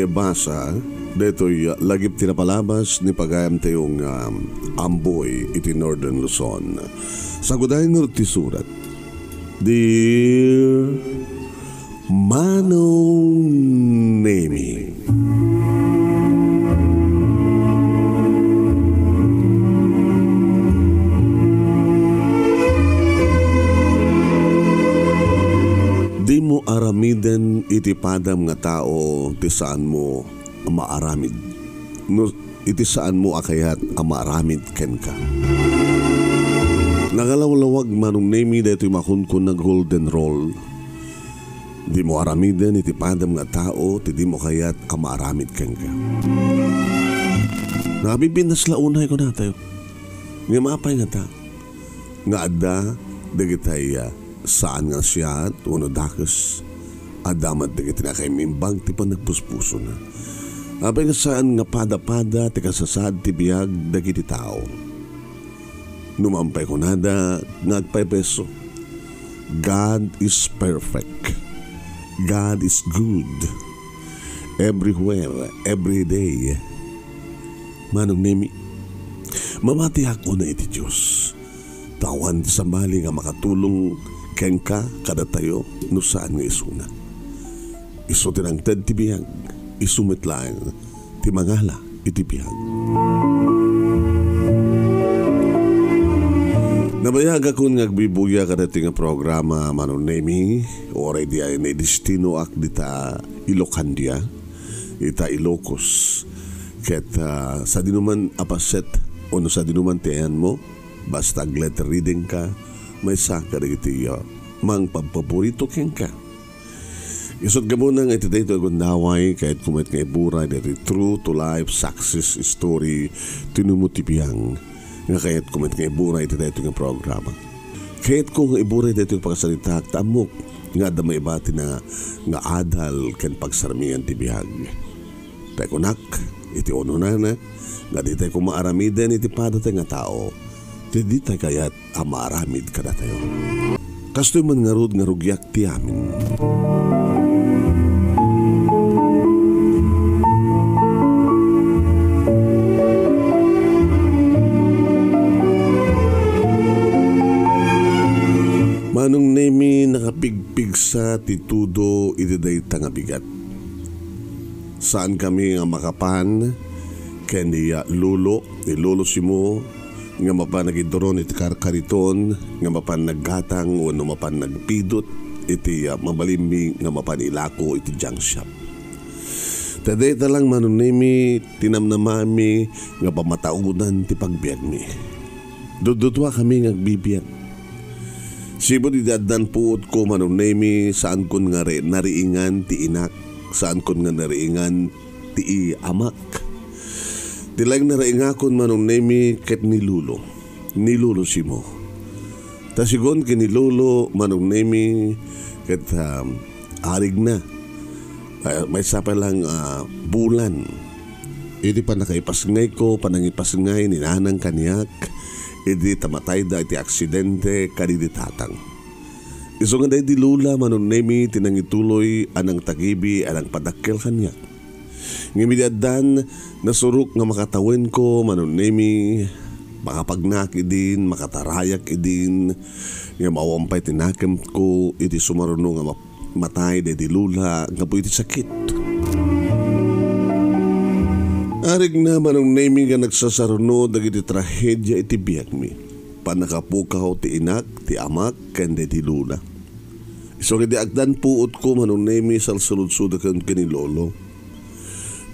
ibasa, daytoy lagip tinapalabas ni pagayam tayong Amboy iti Northern Luzon. Sa gudahin nga ti surat, Dear Manong Nemy, di mo aramiden iti padam nga tao ti saan mo maaramid. No, iti saan mo akayat maaramid ken ka. Nagalawlawag Manong Nemy daytoy makunkun na golden roll. Di mo aramiden iti padam nga tao ti di mo kayat maaramid ken ka. Nabibinas launay ko na tayo. Nga maapay nga ta. Nga adda dagitay saan nga siya at uno dakes adamat dagiti na kay mimbang ti pa nagpuspuso na. Apay nga saan nga pada-pada ti kasasad ti biyag dagiti tao. Numampay ko nada ngagpaypeso. God is perfect. God is good. Everywhere, every day. Manong Nemy, mamati ako na iti Diyos. Tawan sa mali nga makatulong ken ka kada tayo no saan nga isuna. Iso tinangtad ti biyag, isumitlaan ti mangala iti biyag. Nabayag akong ngagbibuya kadati nga programa Manong Nemy, oray di ay na destino ak dita Ilocandia, ita Ilocos. Ket sa dinuman apaset o no sa dinuman tiyan mo, basta letter reading ka, may saka iti mang pagpaborito ken ka. Isot gamunang iti daytoy gundaway kahit kumit nga ibura diti true to life success story tinumutipiyang nga kahit kumit nga ibura iti daytoy nga programa. Kahit kung ibura daytoy pagsalita tamok nga damay ibati na nga adal ken pagsarmian ti bihag. Tay kunak iti ununana nga di tayo kumaaramiden iti padatay nga tao. Di tayo kayat maaramid kada tayo. Kastoy man nga rod nga rugyak ti amin. Manong Nemy nakapigpig sa titudo iti dayta nga bigat. Saan kami nga makapan ken ni lolo simo nga mapan nagidoron iti KARITON nga mapan naggatang o mapan nagpidot iti mabalimbi nga mapan ilako iti junk shop. Taday talang Manong Nemy tinamnamami nga pamataunan ti pagbiag mi. Dudutwa kami nga agbibiyag. Sibod idaddan puot ko Manong Nemy saan kon nga nariingan ti inak, saan kon nga nariingan ti amak. Tilang naraingakon Manong Nemy ket ni Lulo simo. Tasigon ken ni Lulo Manong Nemy ket arig na. May sapa lang bulan. Iti pa nakaipasngay ko, panangipasngay ni nanang kaniyak. Iti tamatay da iti aksidente kadiditatang. Iso nga day di lula Manong Nemy tinangituloy anang tagibi anang padakkel kanyak. Ngimidiadan nasuruk nga makatawin ko Manong Nemy makapagnak idin, makatarayak idin nga mawampay tinakem ko iti sumaruno nga matay day di lula nga po iti sakit. Arig na Manong Nemy nga nagsasaruno dagiti trahedya iti biag mi. Panakapukaw ti inak, ti amak, kende ti lula. Iso nga di agdan puot ko Manong Nemy sal sulod-sudakan ken ni lolo.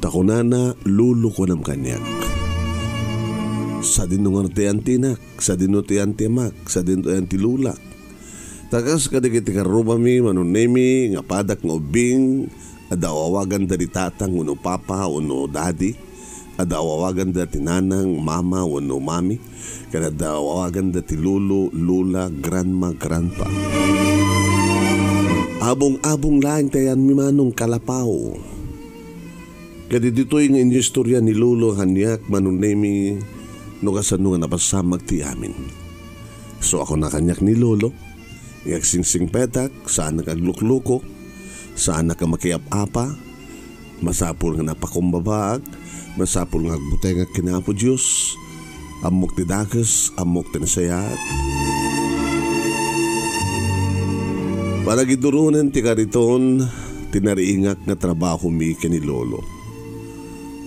Takunana lulo ko nam kanyak. Sa dinungan ti antinak, sa dinu ti antimak, sa dinu ti lula. Takas kadagiti karuba mi Manong Nemy nga padak nga ubing adawawagan dari tatang uno papa uno daddy. Adawawagan dati nanang, mama, wano mami. Kada adawawagan dati lolo, lula, grandma, grandpa. Abong-abong laing tayan mi Manong kalapaw. Kada dito'y nga inyistorya ni lolo hanyak Manong Nemy no kasano nga napasamag ti amin. So ako na kanyak ni lolo. Ngagsingsing petak, saan nakaglukluko, saan nakamakiap-apa. Masapul nga napakumbabak, masapul nga agbutay nga kinapo Diyos, amok ti dakas, amok ti nasayat. Para gidurunan ti kariton, tinariingak nga trabaho mi ni Lolo.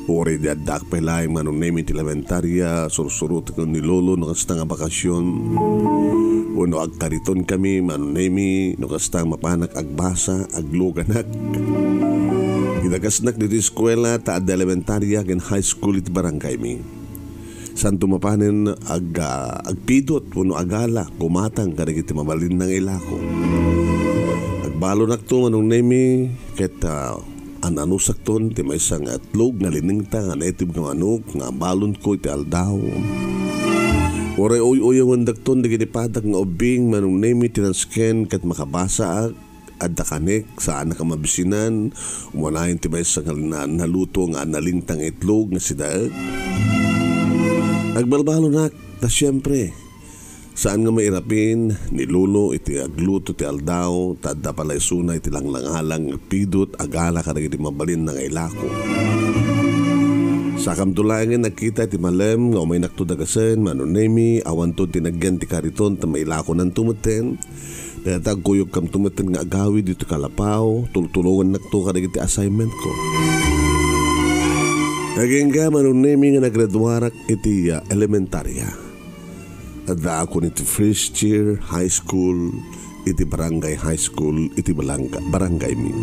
Uri di adak pelay Manong Nemy ti elementarya, sursurut ko ni Lolo no kasta nga bakasyon. Uno ag kariton kami, Manong Nemy, no kasta mapanak agbasa, agluganak. Gidagasnak dito eskwela ta ad elementarya gen high school iti barangay mi. San tumapanen agpidot, uno agala, kumatang kada iti mabalin ng ilako. Agbalo nakto Manong Nemy, ket ananusak ton ti may isang atlog nga liningta nga naitib nga manok nga balon ko iti aldaw. Oray uyawan dakton di ginipadak nga ubing Manong Nemy tinansken kat makabasa at dakanek saan nakamabisinan umanayin ti may isang naluto nga nalingtang itlog nga sidaag. Agbalbalo nak ta siyempre saan nga mairapin ni Lolo iti agluto ti aldaw tadda palay suna iti langlangalang pidot agala kada iti mabalin ng ilako. Sa kamtulayan nagkita iti malem nga umay naktudagasen Manong Nemy awan to tinagyan ti kariton ta mailako ng tumuten datag kuyog kam tumuten nga agawi dito kalapaw tultulungan nakto kada iti assignment ko. Naging ka Manong Nemy nga naggraduarak iti elementarya. Adda ako niti first year high school, iti barangay high school, iti barangay mi.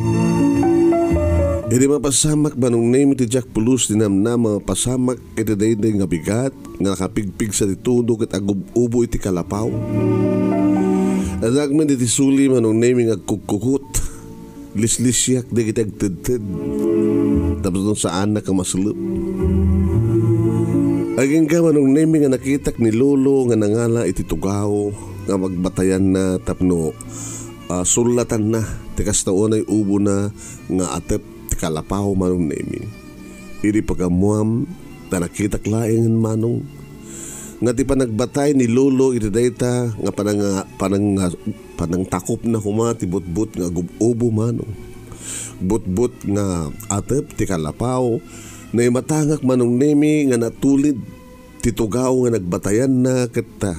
Iti mapasamak Manong Nemy iti Jack Pulus dinamna mapasamak iti dayday nga bigat nga nakapigpig sa ditudok at agububo iti kalapaw. Adagman iti suli Manong Nemy nga kukukut, lislisyak di kita agtedted. Tapos doon sa anak ang masulap. Aging ka Manong Nemy nga nakitak ni Lolo nga nangala iti tugaw nga magbatayan na tapno sulatan na tikas taon ay ubo na nga atep ti kalapaw Manong Nemy. Iri pagamuam na nakitak laing Manong nga ti panagbatay ni Lolo iti dayta nga panang takop na kuma ti butbut nga gububo Manong. Butbut nga atep ti kalapaw na matangak Manong Nemy nga natulid titugaw nga nagbatayan na kita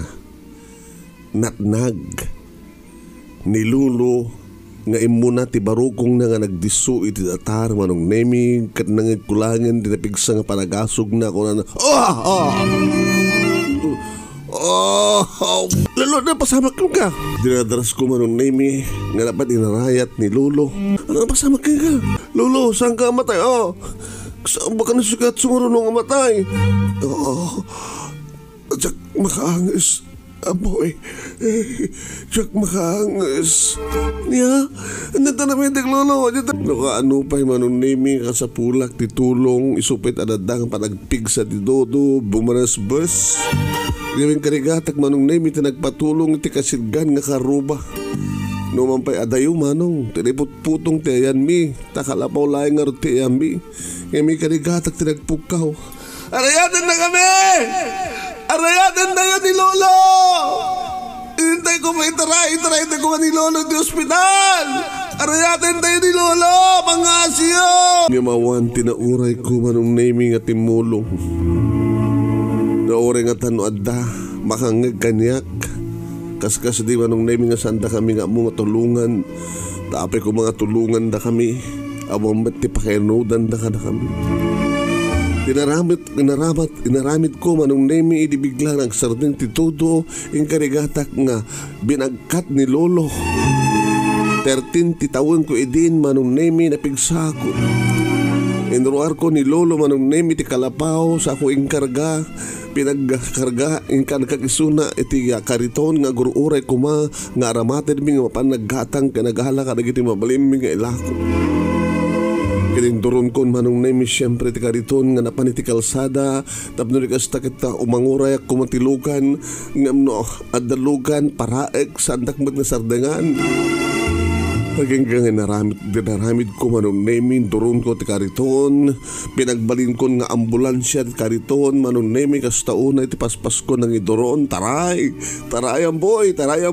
natnag ni Lolo nga imuna ti barukong na nga nagdisu iti datar Manong Nemy kat nangikulangan dinapigsa nga panagasog na ko na lalo na pasamak ka dinadaras ko Manong Nemy nga dapat inarayat ni Lolo. Ano pasamak ka Lolo saan ka matay saan ba ka nasikat sumurunong amatay? Jack makaangis Amboy Jack makaangis niya nata namin Lolo nakaano pa Manong Nemy kasapulak ti tulong isupit adadang panagpig sa ti dodo bumaras bus gawing karigatak Manong Nemy tinagpatulong ti kasidgan nga karuba numan pa'y adayo Manong tiniput-putong ti ayan mi takalapaw laing nga ti ayan mi kaya may karigatak tinagpukaw arayadan na kami arayadan na yan ni Lolo hintay ko may itaray ko ni Lolo di ospital arayadan na yan ni Lolo mga asyo ngamawan tinauray ko Manong Nemy nga timulong naoray nga tano adda makangag kanyak kaskas di Manong Nemy nga sanda kami nga mga tulungan tapay ko mga tulungan da kami awang ba't ti pakinudan da ka na kami inaramit ko Manong Nemy idibigla ng sardin ti todo yung karigatak nga binagkat ni Lolo 13 ti taon ko idin Manong Nemy napigsakot inruar ko ni Lolo Manong Nemy ti kalapaw sa ako inkarga pinagkarga inkarkakisuna iti kariton nga guruuray kuma nga aramated mi nga mapanaggatang kanaghala kadagiti mabalim mi nga ilako kining duron kon Manong Nemy siyempre ti kariton nga napan iti kalsada tapno ni kasta kita umanguray ak kumatilugan ngamno adalugan paraek sandak mat nga sardangan Naging dinaramid ko Manong Nemy, duron ko ti KARITON, pinagbalin ko nga ambulansya ti KARITON, Manong Nemy, kastauna iti paspas ko nang iduron, taray Amboy, itaray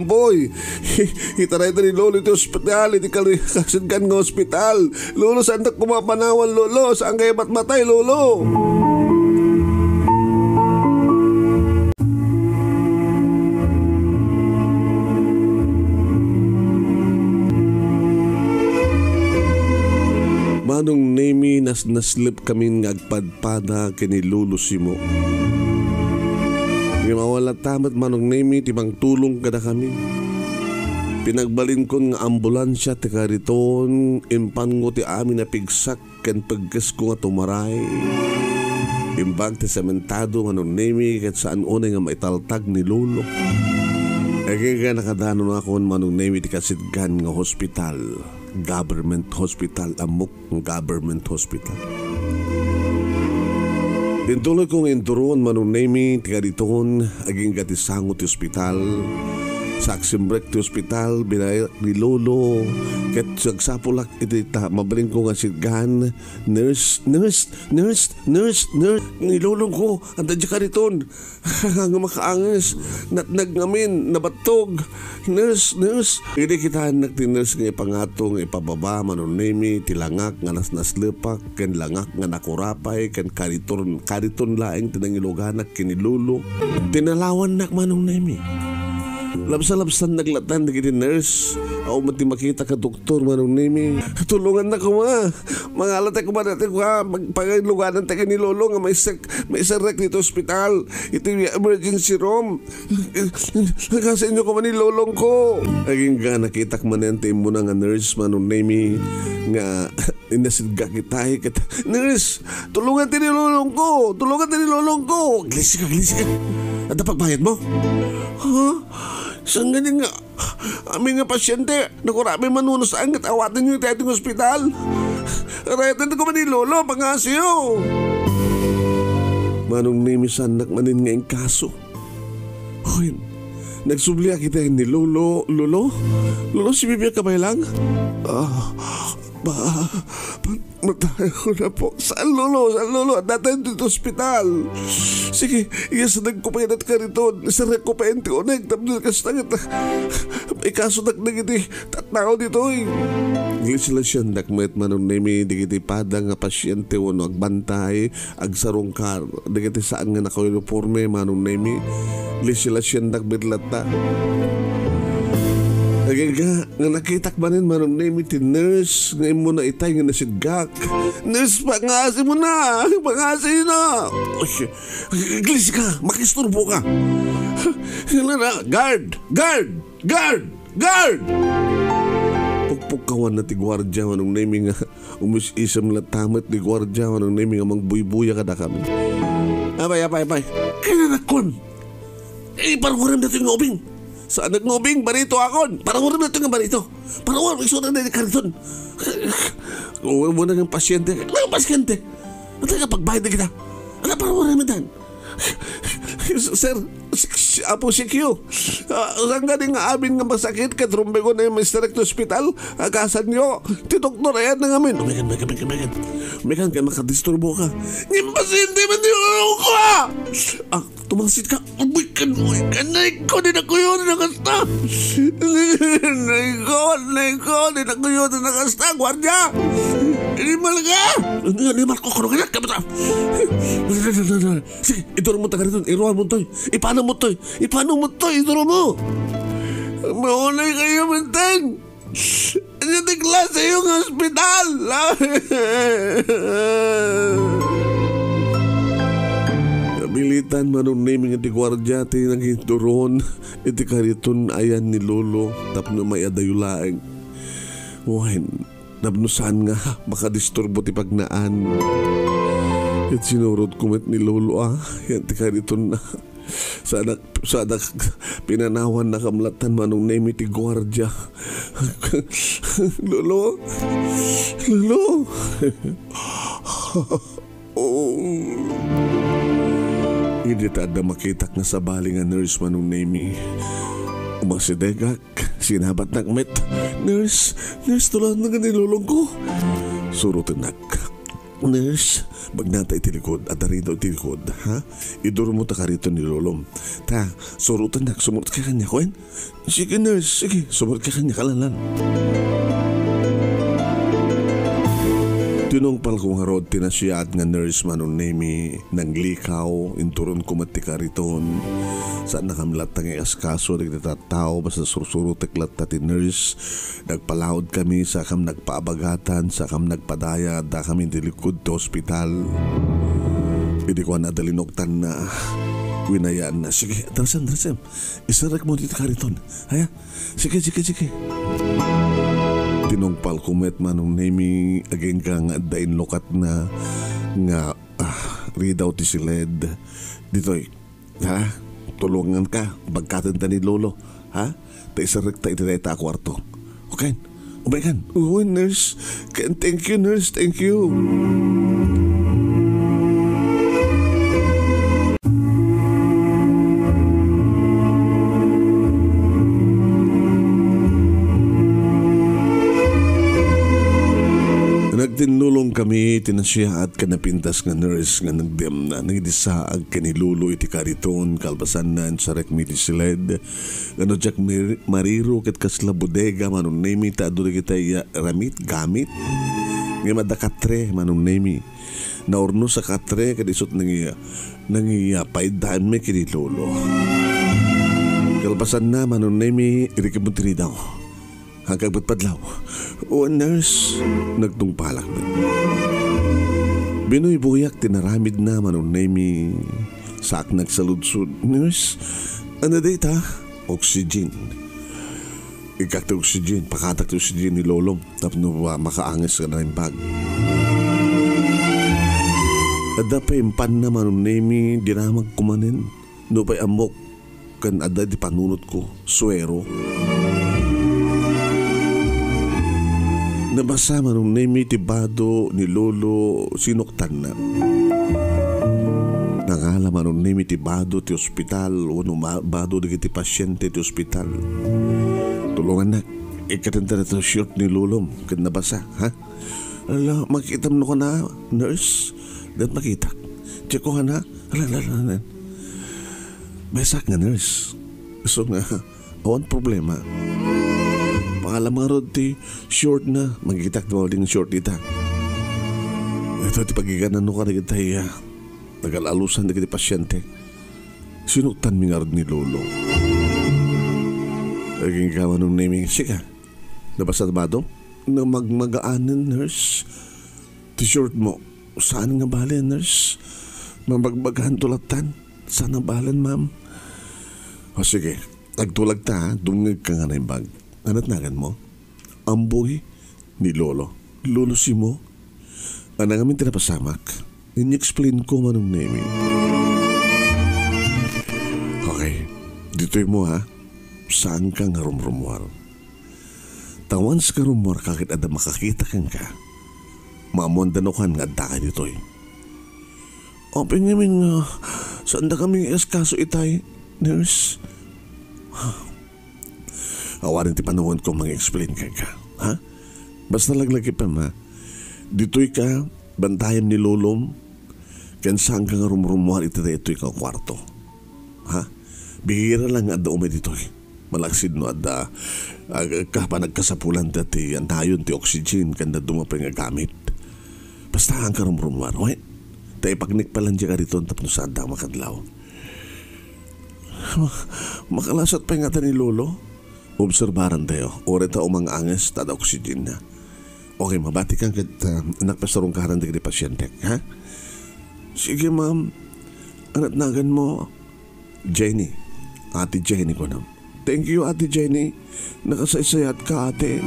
ta ni Lolo iti ospital, iti kasidgan nga ospital, Lolo, saan ta kumapanawan, Lolo, saan kayo matmatay, Lolo? Manong Nemy, naslip kami ngagpadpada kini Lolo Simo. May mawala tamat Manong Nemy, timang tulong kada kami. Pinagbalin ko nga ambulansya ti KARITON, impan ko ti amin na pigsak ken pagkas ko nga tumaray. Imbag ti sementado Manong Nemy, ket saan unay nga maitaltag ni Lolo. Kaya nakadanon ako Manong Nemy ti kasidgan nga hospital. Government hospital, amok government hospital. Dintuloy kong induron Manong Nemy ti KARITON, aging gatisangot ti hospital. Saksimbrek ti hospital, binayat ni Lolo. Ket sagsapulak iti mabaling ko nga sidgan. Nurse. Ni Lolo ko, anda di KARITON. Nga makaangas, natnag ngamin, nabatog. Nurse. Hindi kita nagtinurse nga ipangatong ipababa Manong Nemy, tilangak nga naslepak, ken langak nga nakurapay, ken KARITON laing tinangiluganak kini Lolo. Tinalawan nak Manong Nemy. Labsan naglatan na gini nurse. Ako mati makita ka doktor Manong Nemy. Tulungan na ko mga alatay ko ba natin ko magpagaluganan tayo ni Lolo nga may sarek dito hospital. Ito yung emergency room. Kasi inyo ko man ni Lolong ko. Aging ka nakita ko man yan mo na nga nurse Manong Nemy nga inasidga kita. Nurse, tulungan tayo ni Lolong ko. Glisi ka. At napagbayad mo? Saan ganyan nga? Aming nga pasyente, nakurami manunos ang at awatin nyo yung ating hospital. Rayatan ko man ni Lolo, pangasiyo. Manong Nemy, sanak manin nga yung kaso. Hoy, nagsubliya kita ni Lolo. Lolo, si Bibia kamay lang? Matay ko na po. Saan Lolo? At natin dito hospital. Sige, iasadag ko pa yan at KARITON. Isarek ko pa yan tioneg. Tapos kasitangit na. Ikaso nagiti tatnao dito eh. Hindi sila siya nakmet Manong Nemy. Digiti padang nga pasyente o agbantay. Agsarong kar. Digiti saan nga naka-uniforme Manong Nemy. Hindi sila siya nakbidlat na. Nga nakitak manin Manong Nemy ti nurse ngayon mo na itay nga nasidgak. Nurse, pangasi mo na. Glis ka, makisturbo ka. Guard. Pukpukawan na ti gwardya Manong Nemy nga umis-isam latamat ti gwardya Manong Nemy nga mangbuy-buya kada kami. Abay. Kaya nakon. Parang na ito yung ubing. Saan nagmubing? Barito akon. Parang wala na ito nga barito. Parang wala na ni KARITON. Uwi mo na ng pasyente. Ano yung pasyente? Ano nga pagbayad na kita? Ano parang wala na dan? Sir, Apo si Q. Saan ka nga amin nga masakit ka trumbe ko na yung direct hospital? Agasan nyo. Ti doktor ayan na ngamin. Megan ka makadisturbo ka. Ngayon pasyente man yung ko tumasit ka. Umikan. Naiko, din ako yun nakasta. Naiko, din ako yun nakasta. Guardia. Inimal ka. Inimal ko. Kano ka na? Sige, ituro mo taga rito. Iruan mo to'y. Ipano mo to'y. Ituro mo. Maunay kayo mantang. Ano tigla sa iyong hospital? Militan Manong Nemy nga ti gwardya ti nanghinturon iti KARITON ayan ni Lolo tapno may adayulaeng. Wahin, nabnusan nga makadisturbo ti pagnaan. At sinurod kumit ni Lolo yan ti KARITON na. Sana pinanawan na kamlatan Manong Nemy ti gwardya. Lolo. Hindi tada makitak na sa bali nga nurse Manong Nemy. Magsidegak, sinabat nagmet. Nurse, tulan na ganilulong ko. Surutin nak. Nurse, magnata itilikod at narito itilikod, ha? Iduro mo ta KARITON ni lolom. Ta, surutin nak, sumurot ka kanya, Kwen? Sige nurse, sige, sumurot ka kanya, kalalan. Tinong pal kong harod tinasyaat nga nurse Manong Nemy nang likaw inturon ko mati KARITON saan nakamlat nga askaso nagtatao basta sursuro teklat tati nurse nagpalaod kami sa kam nagpaabagatan sa kam nagpadaya da kami dilikod to ospital hindi ko na dalinoktan na winayaan na sige drasem isarek mo dito KARITON haya sige tinongpal kumet Manong Nemy again ka nga dain lokat na nga read out si led ditoy ha tulungan ka bagkatan ta ni lolo ha ta isarek ta itita kwarto okay umaykan nurse thank you nurse thank you. Nagtinulong kami, tinasya at kanapintas nga nurse nga nagdem na nagdisaag kanilulo iti KARITON kalbasan na sa rekmiti siled. Ano jak mariro ket kasla bodega Manong Nemy ta adu kita ramit gamit. Nga madakatre Manong Nemy. Naurno sa katre kadisot nangiya paidaan me kinilulo. Kalbasan na Manong Nemy irikibutiri daw. Hanggang patpadlaw. O nurse, nagtungpalak na. Binoy buyak tinaramid na Manong Nemy. Saak nagsaludsud. Nurse, ano data? Oxygen. Ikakta oxygen. Pakatak oxygen ni lolom. Tapos makaangas ka na rin bag. Ada pa impan na Manong Nemy. Dinamag kumanin. No pa'y amok. Kan ada di panunot ko. Suero. Nabasa Manong Nemy tibado ni lolo sinuktan na. Nangala Manong Nemy tibado ti ospital o bado di kiti pasyente ti ospital. Tulungan na ikatenta na ito short ni lolom kan nabasa ha? Ala makita mo ko na nurse dat makita check ko na ala besak nga nurse so nga awan problema. Pangalam nga rod ti short na magitak na mauling short dita. Ito ti pagiganan no ka na kita nagalalusan na kita pasyente. Sinuktan mi nga rod ni lolo. Aging gawa nung naming sika. Nabasa na ba do? Na magmagaanan nurse. Ti short mo. Saan nga balan nurse? Mabagbagahan tulatan. Saan nga balan ma'am? O sige. Nagtulag ta dumngag ka nga na yung bag. Anat nagan mo? Amboy ni lolo. Lolo si mo? Anang amin tinapasamak. In-explain ko Manong Nemy. Okay. Dito'y mo ha. Saan ka nga rumrumwar? Tawan sa karumwar kakit ada makakita kang ka. Mamuandanokan nga da ka dito'y. Open namin nga. Saan da kami eskaso itay, nurse? Awarin ti panahon ko mag-explain ka. Ha? Basta laglagi pa ma. Dito'y ka, bantayan ni lolom, kan saan ka nga rumrumuhan ito'y ka kwarto. Ha? Bihira lang at umay dito'y. Malaksid no at pa nagkasapulan dati ang tayon ti oxygen kan na dumapay nga gamit. Basta ang ka rumrumuhan. Okay? Tayo pagnik pa lang dyan KARITON tapos saan da makadlaw. Makalasat pa nga ta ni lolo. Obserbaran tayo. Ore ta umang anges tada oxygen na. Okay, mabati kang nakpasarong kaharan di pasyente. Ha? Sige, ma'am. Anat nagan mo. Jenny. Ate Jenny ko na. Thank you, Ate Jenny. Nakasaysayat ka, ate.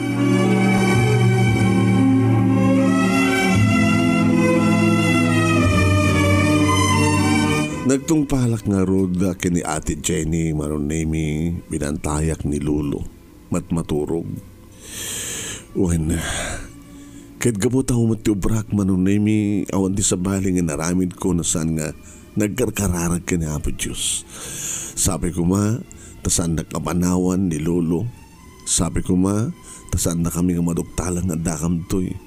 Nagtungpalak nga rod kini Ate Jenny Manong Nemy binantayak ni lolo matmaturog. Uwan kahit gabutang umatiubrak Manong Nemy awan di sa baling nga naramid ko na saan nga nagkarkararag ka ni Apo Diyos. Sabi ko ma tasaan nagkapanawan ni Lolo. Sabi ko ma, tasaan na kami nga maduktalan nga dakam to'y.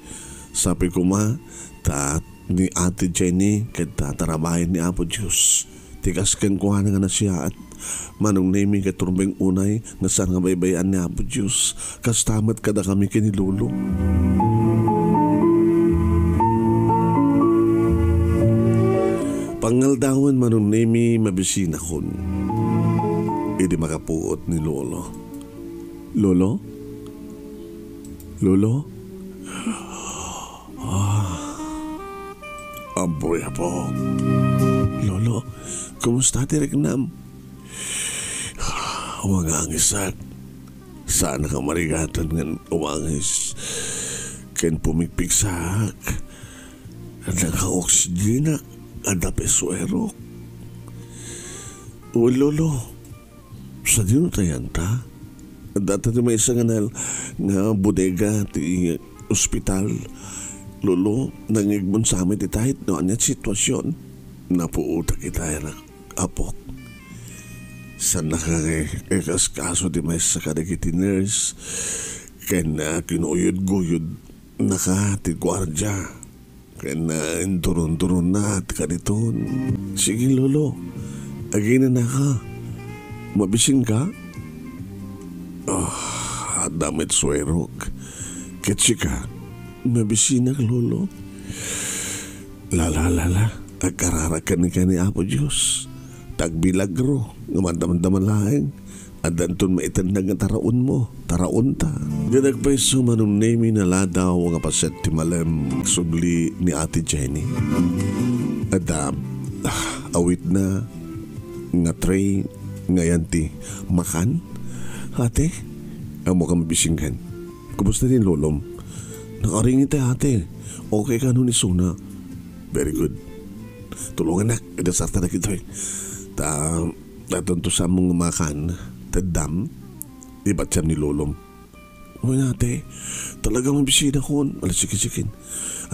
Sabi ko ma, ni Ate Jenny kahit tatarabahin ni Apo Diyos. Tikas kang kuha na nga na siya at Manong Nemy katurbeng unay nga saan nga baybayan ni Apo Diyos. Kastamat kada kami kini Lolo. Pangaldawan Manong Nemy mabisina kon. Idi makapuot ni Lolo. Lolo? Lolo? Amboy po. Lolo, kumusta ti Regnam? Umangangis at sana ka marigatan ng umangis. Ken pumikpiksak at naka-oxygen at napeswero. O Lolo, sa dino tayan ta? Dati may isang nga bodega ti ospital. Lolo, nangigbon sa amin itahit no anyat sitwasyon. Napuutak itay na apok. San nakakakas kaso di may sa kadagiti nurse. Kaya na kinuyod-guyod nakatigwardya. Kaya na induron-duron na at KARITON. Sige Lolo, agina na ka. Mabising ka? Damit swerok. Ketsi ka. Mabisinak Lolo. Lala. Agkararakan ni Apo Diyos. Tagbilagro. Ngamandaman-daman laing. At danton maitandag nga taraon mo. Taraon ta. Ganagpaiso Manong Nemy na ladaw nga paset ti malem subli ni Ate Jenny. At awit na nga tray ngayon ti makan. Ate, amo ka mabisinghan. Kumusta din Lolom? Nakaringin tayo ate. Okay ka nun ni Suna? Very good. Tulungan na. Idasarta na kita eh. Tatanto sa mong makan. Tadam. Iba't siya ni Lolom. O ate, talagang mabisida ko. Alasikin.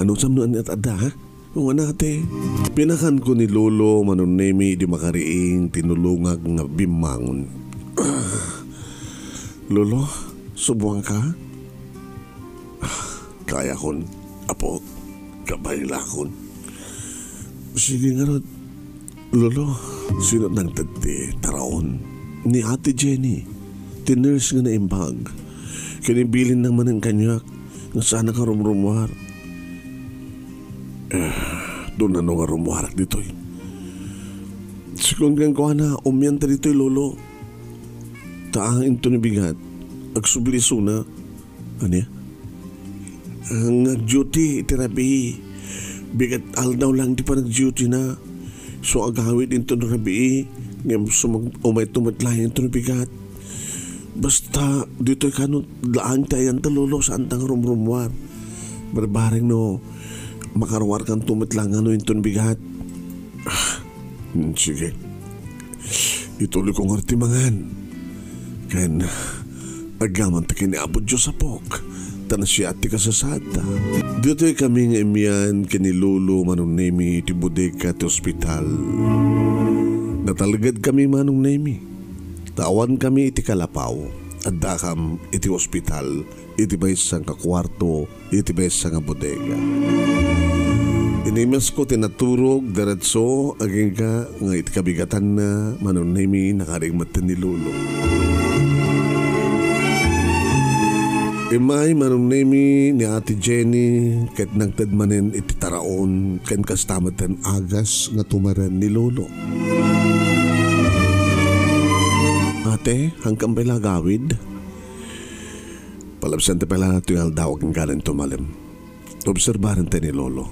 Anong samnuan at ada ha? O ate. Pinakan ko ni Lolo Manong Nemy di makariing tinulungag nga bimangon. Lolo, subuang ka? Kaya kon, apo, kabayla kon. Sige nga Rod. Lolo, sino nang taraon? Ni Ate Jenny, tinurse nga na imbag. Kinibilin naman ang kanyak, nga sana ka rumrumuhar. Doon na nga rumuharak dito'y. Sikong kang kuha na, umyanta dito'y Lolo. Taang into ni bigat, agsubliso na. Ano ya? Ang nag-duty, terapi. Bigat aldaw lang di pa nag-duty na. So agawid into na rabi. Ngayon umay tumatlayan into na bigat. Basta dito'y kanot laang tayan talolo sa antang rumrumwar. Barbaring no, makarwar kang tumatlang ano into na bigat. Sige. Ituloy kong artimangan. Kaya agaman takin ni Apo Diyos apok. Tanasiyati ka sa sata. Dito'y kami nga imiyan kini Lolo Manong Nemy ti bodega ti ospital. Natalagad kami Manong Nemy. Tawan kami iti kalapaw. At dakam iti ospital. Iti baysang kakwarto. Iti baysang bodega. Inimas ko tinaturog daratso aging ka nga iti kabigatan na Manong Nemy nakaringmatan ni Lolo. Imay Manong Nemy ni Ate Jenny ket nagtadmanen iti taraon ken kastamatan agas nga tumaran ni Lolo. Ate, hanggang pala gawid? Palabsan te pala ito yung aldawag ng galing tumalim. Obserbaran te ni Lolo.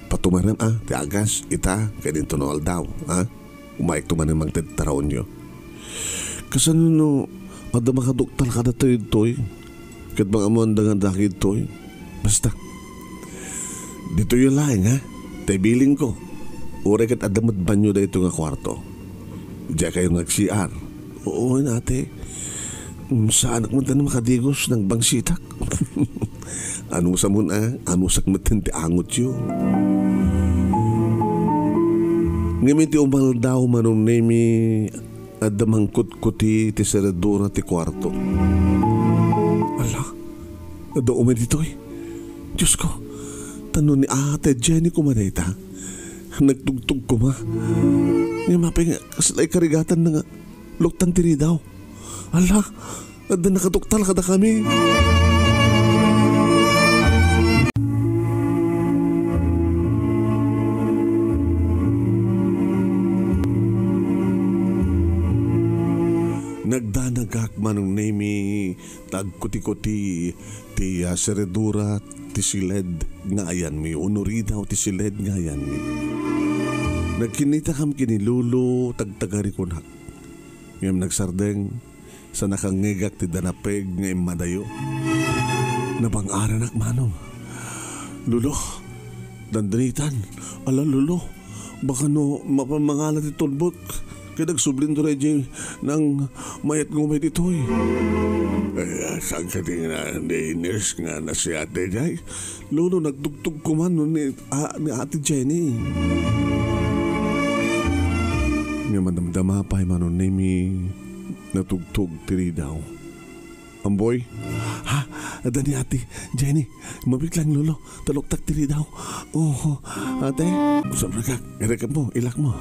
Patumaran ti agas, ita, kaya din no aldaw, umayik tumanin mang taraon nyo. Kasano no, ada makaduktal ka na tayo ito'y. Kat mga amanda nga dakid to'y. Basta. Dito yung laing Tay biling ko. Ure kat adamot banyo da ito nga kwarto. Diya kayo nag-CR. Oo nate. Sa anak mo na makadigos ng bangsitak. Anong sa mo Anong sakmatin ti angot yun. Ngayon ti umal daw Manong Nemy at damangkut-kuti ti seredura ti kwarto. Ala, ado dito eh. Diyos ko, tanong ni Ate Jenny kumadayta. Nagtugtog ko ma. Nga mapay nga, kasalay karigatan na nga. Luktan tiri daw. Ala, at nakatuktal kada kami. Nagdanagak Manong Nemy, tagkuti-kuti, ti seredura, ti siled nga ayan mi, unuri daw ti siled nga ayan mi. Nagkinita kam kinilulo, tagtagari ko na. Ngayon nagsardeng, sa nakangigak ti danapeg nga imadayo. Nabang-aranak Manong. Lulo, dandanitan, ala lulo, baka no mapamangalan ti tulbot. Kaya nagsublin to rin ng mayat ngumay dito eh. Saan ka tingnan ni nurse nga na si Ate Jay? Lolo, nagtugtog ko man ni Ate Jenny. Nga madamdama pa Manong Nemy, natugtog tiri daw. Amboy? Ha? Ada ni Ate Jenny, mabit lang Lolo, taluktak tiri daw. Oh, Ate, sabi ka, irekap mo, ilak mo.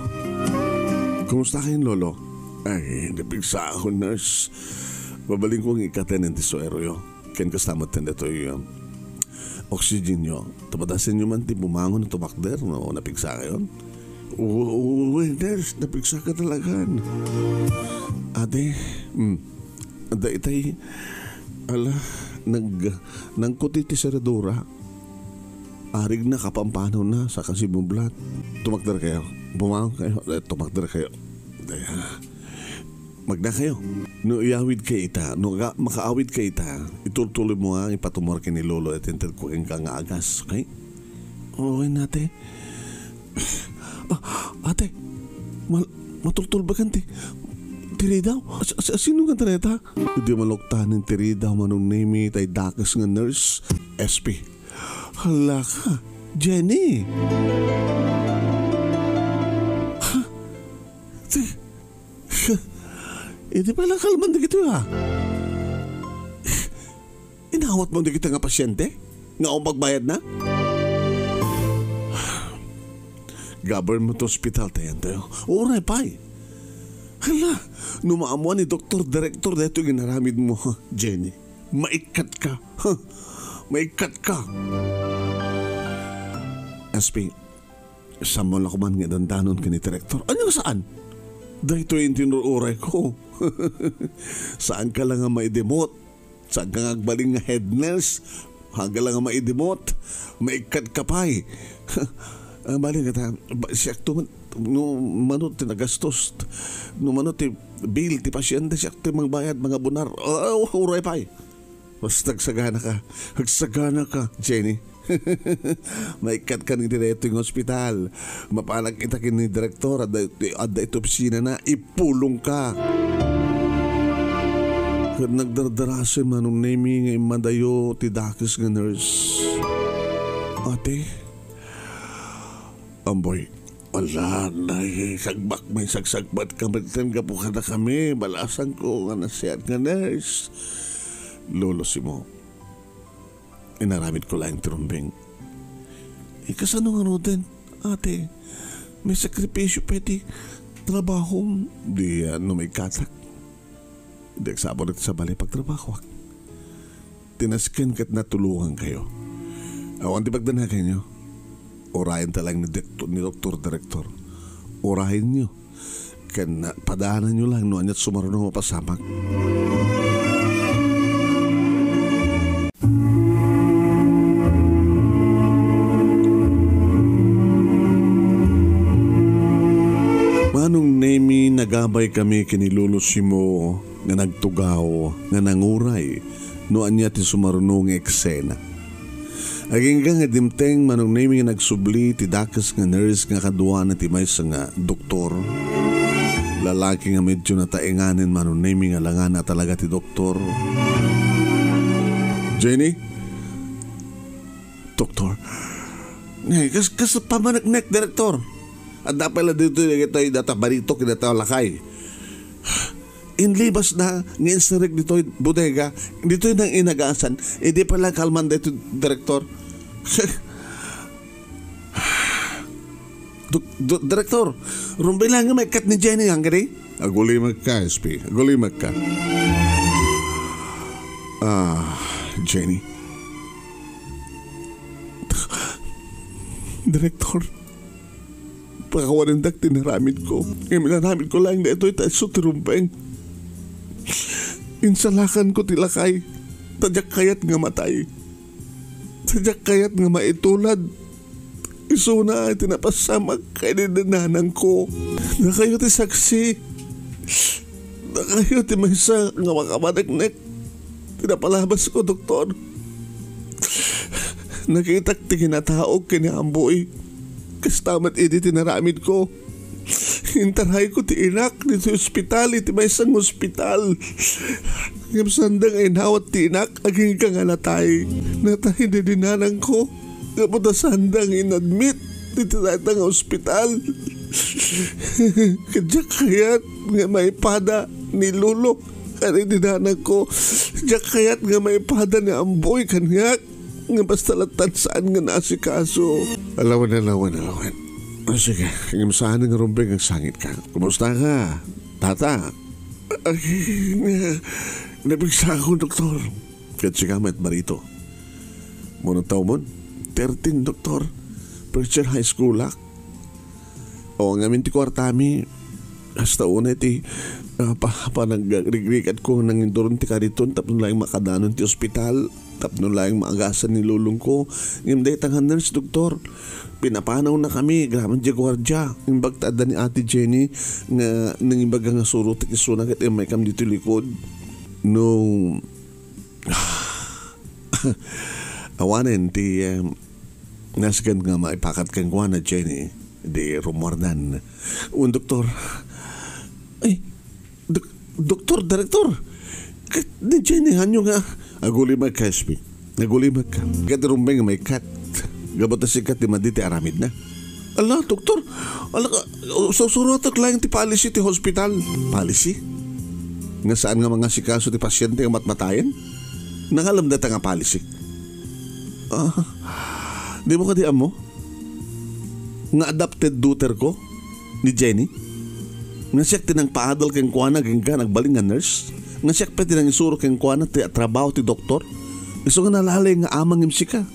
Kumusta kayo, Lolo? Ay, napigsa ako, nurse. Babaling kong ikaten ng tisoero yo. Ken kastamat tanda to yung oxygen yo. Tapadasin nyo man ti bumangon na tumakder, no? Napigsa kayo? Oo, nurse, napigsa ka talaga. Ate, ada itay, ala, nangkuti ti seredura. Arig na kapampanaw na sa kasibublat. Tumakder kayo. Bumangon kayo. Tumakder kayo. Magda kayo. No iawid kay ita. No makaawid kay ita. Ituloy mo nga ipatumor kay ni Lolo at entel ko ka nga agas. Okay? Okay nate. Ate. Matultul ba kanti? Tiri daw? Sino nga tareta? Hindi maloktanin tiri daw Manong Nemy tay dakas nga nurse. SP. Hala ka, Jenny. Ha? Hindi pala kalman na gito ha. Inawat mo na kita nga pasyente? Nga akong magbayad na? Government hospital tayo tayo. Oray pa eh. Hala, numaamuan ni Dr. Director dito ginaramid mo, Jenny. Maikat ka. Maikat ka. SP, saan mo lang kuman nga dandanon ka ni Director? Ano saan? Daytoy yung tinururay ko. Saan ka lang nga maidemot? Saan ka nga agbaling nga head nurse? Haga lang nga maidemot? Maikat ka pa eh. Balik ka ta, siya to, no manot ti nagastos, no manot ti bill ti pasyente, siya to mga bayad, mga bunar. Uray pa eh. Basta hagsagana ka, Jenny. Maikat ka ni direto yung ospital. Mapalag kita kini direktor at ito opisina na ipulong ka. Kad nagdardarasin Manong Nemy nga imadayo ti dakis nga nurse. Ate, Amboy, wala na sagbak may sagsagbat kamagtan ka po ka na kami. Balasan ko nga nasiyat nga nurse. Lolo si mo. Inaramid ko lang trumbing. Kasano nga din, ate? May sakripisyo pwede. Trabaho. Di may katak. Di agsabot sa balay pagtrabaho. Tinaskin kat natulungan kayo. Awan di pagdanagan nyo. Orahin talang ni Dr. Director. Orahin nyo. Kan padahanan nyo lang no anyat sumarunong mapasamak. Manong Nemy, nagabay kami kinilulosi mo nga nagtugaw, nga nanguray, no anya ti sumarunong eksena. Aging nga dimteng Manong Nemy nga nagsubli ti dakas nga nurse nga kadua na ti maysa nga doktor. Lalaki nga medyo natainganin Manong Nemy nga langan na talaga ti doktor. Jenny? Doktor? Ngay, kas pamanagnek, direktor. At napala dito yung ito yung data barito kinataw lakay. inlibas na ngayon sa rig dito bodega, dito nang inagasan, di pala kalman dito, Direktor. Direktor, rumbay lang nga may kat ni Jenny ang gani? Agulimag ka, SP. Agulimag ka. Jenny. Direktor, pagkawanindak tinaramid ko. Ngayon minaramid ko lang na ito'y taso tirumpeng. Insalakan ko tilakay. Tadyak kayat nga matay. Tadyak kayat nga maitulad. Iso na ay tinapasamag kay dinanang ko. Na kayo ti saksi. Na kayo ti maysa nga makamanagnek. Tinapalabas ko, doktor. Nakitak ti kinataog kini Amboy. Kastamat idi tinaramid ko. Hintaray ko ti inak dito ospital. Iti maysang ospital. Ngam sandang ay nawat ti inak. Aging ka nga natay. Natay di dinanang ko. Kaputa sandang inadmit. Dito natang ospital. Kadyak kayat nga may pada ni Lolo. Kani dinanang ko. Kadyak kayat nga may pada ni Amboy kanyak. Nga basta latan saan nga nasikaso. Alawan. O sige, ngam saan nga rumbeng ang sangit ka. Kumusta ka, tata? Nabigsa ako, doktor. Katsi kamet marito. Muna tao mo? 13, doktor. First year high school lak. O ngamin ti kwartami. Hasta una ti nag-rigrikat ko nang induron ti KARITON. Tapos lang makadanon ti ospital. Tapno lang maagasan ni lulong ko. Ngim day tang nurse, doktor. Pinapanaw na kami. Graman di gwardya. Imbag taada ni Ate Jenny nga nangimbag nga surot at isunag at may kam dito likod. No. Awanin ti nasgan nga maipakat kang kwa na Jenny. Di rumordan. Un doktor. Ay, doktor, direktor. Di Jenny hanyo nga. Agulimag ka, SP. Agulimag ka. Kati rumbeng may kat. Gabot na si kat di maditi aramid na. Ala, doktor. Ala ka. Susurotak lang ti policy ti hospital. Policy? Nga saan nga mga sikaso ti pasyente nga matmatayan? Nangalam data nga policy. Di mo ka di amo? Nga adopted daughter ko? Ni Jenny? Nga siyak tinang paadal keng kuana keng ka nagbaling nga nurse? Nga siyak pwede nang isuro keng kuana ti trabaho ti doktor. Iso nga nalalay nga amang imsi ka.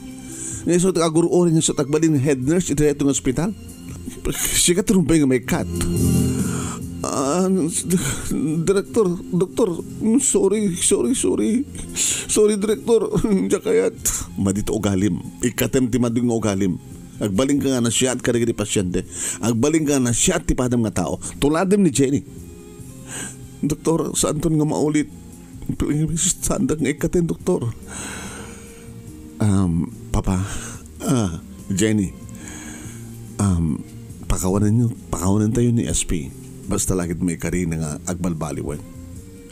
Nga iso tagaguro nga sa tagbalin head nurse iti itong ospital. Siya ka tirumpay nga may cut. Direktor, doktor, sorry, direktor. Diya kayat. Madito ugalim. Ikatem ti mading ugalim. Agbaling ka nga na siya at karigiri pasyente. Agbaling ka nga na siya at ti padam nga tao. Tuladim ni Jenny. Doktor, saan ton nga maulit? Saan nga ikatin, doktor? Papa, Jenny, pakawanan tayo ni SP. Basta lagit may karina nga agbalbaliwan.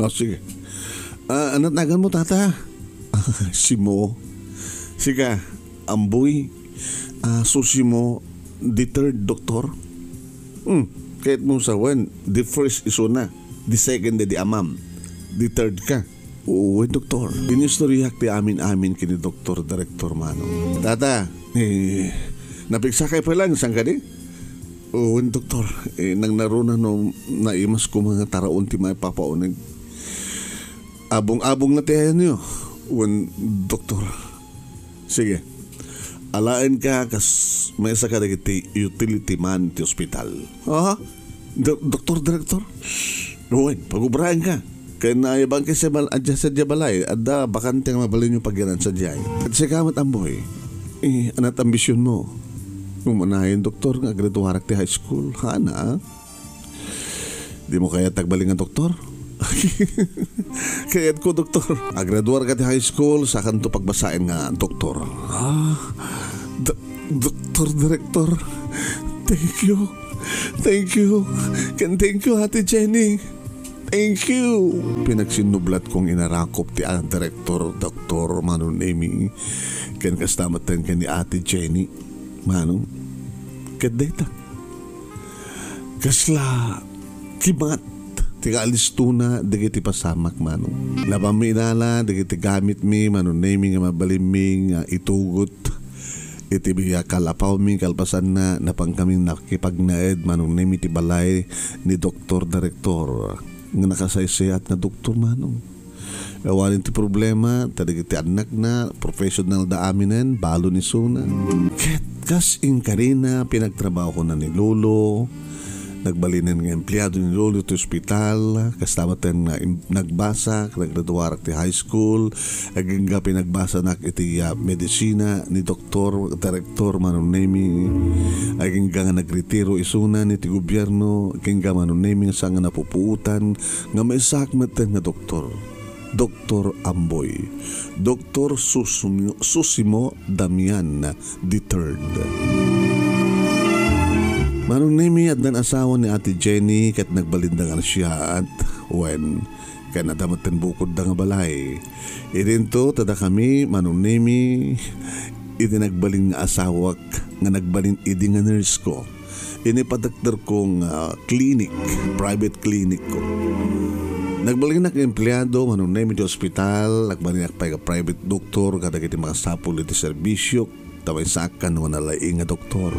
O, sige. Anatagan mo, tata? Si Mo. Sige, Amboy. Susi mo, the third, doktor? Kahit mo sa the first iso na. The second di amam. The third ka. Oo, doktor. Inistoryak ti amin kini doktor, direktor Manong. Tata, napigsa kayo pa lang, saan ka di? Oo, doktor. Nang naruna no, naimas ko mga taraon ti may papaunag. Abong-abong na tiyan nyo. Doktor. Sige. Alain ka kas may sa kadagiti utility man ti ospital. Doktor, direktor. Uwan, pagubrahan ka. Kaya naayabang kasi adya sa Jabalay, adda bakante nga mabalin yung pagyanan sa Jay. At si kamat Amboy, anat ambisyon mo. Nung manahin, doktor, nga graduarak ti high school. Hana, di mo kaya tagbaling ang doktor? Kayat ko, doktor. Agraduar ka ti high school, sa kanto pagbasain nga ang doktor. Doktor, direktor, thank you. Thank you. Thank you, Ate Jenny. Thank you. Pinagsinublat kong inarakop ti ang direktor, Dr. Manong Nemy. Ken kastamatan ka ni Ate Jenny. Manong, kadeta. Kasla, kibat. Tiga alistuna, digiti pasamak manong. Labang mi inala, digiti gamit mi, Manong Nemy nga mabaliming itugot. Iti biya kalapaw mi kalpasan na napang kaming nakipagnaed Manong Nemy ti balay ni Doktor Direktor. Nga nakasaysayat na doktor manong. Awanin ti problema, tadigiti anak na, professional da aminen, balo ni Suna. Ket kas in karina, pinagtrabaho ko na ni Lolo. Nagbalinan ng empleyado ni Lolo to ospital, kastamatan na nagbasa, naggraduarak ti high school, aging ga pinagbasa na iti medisina ni Doktor Direktor Manong Nemy, aging ga nga nagretiro isuna ni ti gobyerno, aging ga Manong Nemy nga nga napupuutan, nga may sakmatan nga doktor. Dr. Amboy, Dr. Susimo Damian III. Manong Nemy at nan asawa ni Ate Jenny kat nagbalindangan siya at when kaya nadamatan bukod da nga balay. Irinto tada kami Manong Nemy iti nagbalin nga asawak nga nagbalin idi nga nurse ko. Inipadakter kong clinic, private clinic ko. Nagbalik na empleyado Manong Nemy di ospital, nagbalik pa ka private doktor kada kiti makasapul iti serbisyo, taway sakan nga nalaing nga doktor.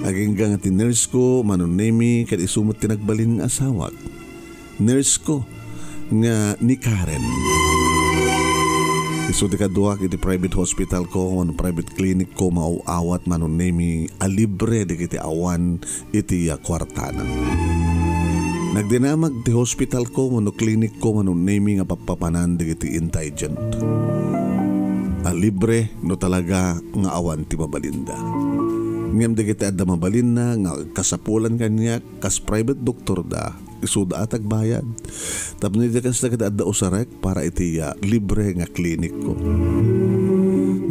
Aging nga ti nurse ko Manong Nemy kat isumot ti nagbalin nga asawak. Nurse ko nga ni Karen. Isu ti kaduak iti private hospital ko, private clinic ko mauawat Manong Nemy alibre di kiti awan iti kwartana. Nagdinamag ti hospital ko, clinic ko, Manong Nemy nga papapanan digiti intelligent. Libre no talaga nga awan ti mabalinda. Ngem digiti adda mabalinda nga kasapulan kanya kas private doktor da, isuda atag bayad. Tapno iti kas na adda usarek para iti libre nga klinik ko.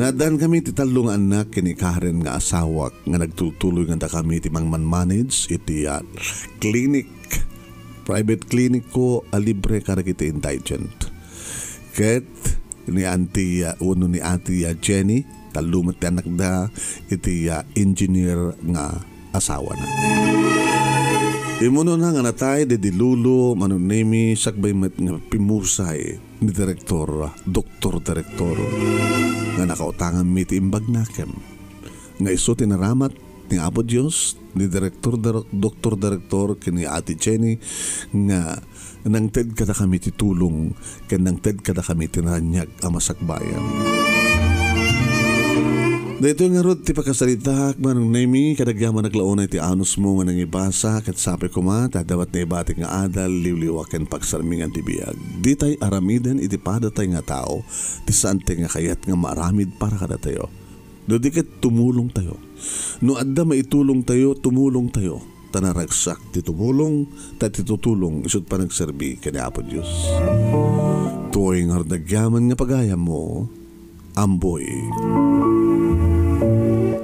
Nadaan kami ti talo nga anak kini Karen nga asawak nga nagtutuloy nga da kami ti manage iti klinik. Private clinic ko, libre karakita intelligent. Ket, ni Auntie, uno ni Auntie Jenny, talumat ti anak da, iti engineer nga asawa na. Imuno na nga natay, di Lulo, Manong Nemy, sakbay mat nga pimusay ni Direktor, Doktor Direktor, nga nakautangan mi ti imbag nakem. Nga iso tinaramat, ni Apo Diyos, ni Direktor, Doktor Direktor, kini Ate Jenny, nga nang ted kada kami titulong, ken nang ted kada kami tinanyag amasakbayan. Dito nga rod ti pagkasalita, Manong Nemy, kadagyaman naglaunay ti anos mo nga nangibasa, kat sabi ko ma, tadawat na ibatik nga adal, liwliwaken pagsarmingan ti biyag. Di tay aramiden iti padatay nga tao, ti saan nga kayat nga maaramid para kada tayo. No di ket tumulong tayo. No adda maitulong tayo, tumulong tayo. Tanaragsak ti tumulong, ti tutulong, isut pa nagserbi kani Apo Diyos. Tuwing hardagyaman nga pagayam mo, Amboy.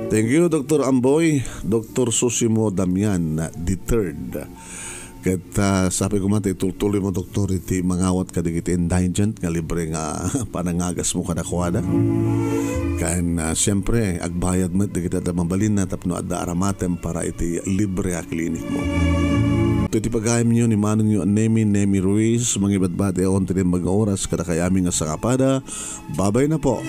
Thank you, Dr. Amboy, Dr. Susimo Damian III. Kat sabi ko man, tuloy mo doktor iti mangawat ka digiti indigent nga libre nga panangagas mo kadakwada. Kan siyempre agbayad mo digiti at mabalin na tapno adda aramatem para iti libre a klinik mo. Ito iti pagayam nyo ni Manong Nemy Ruiz, mga ibadbate on tinim mag-oras kada kayaming nga sangapada. Babay na po.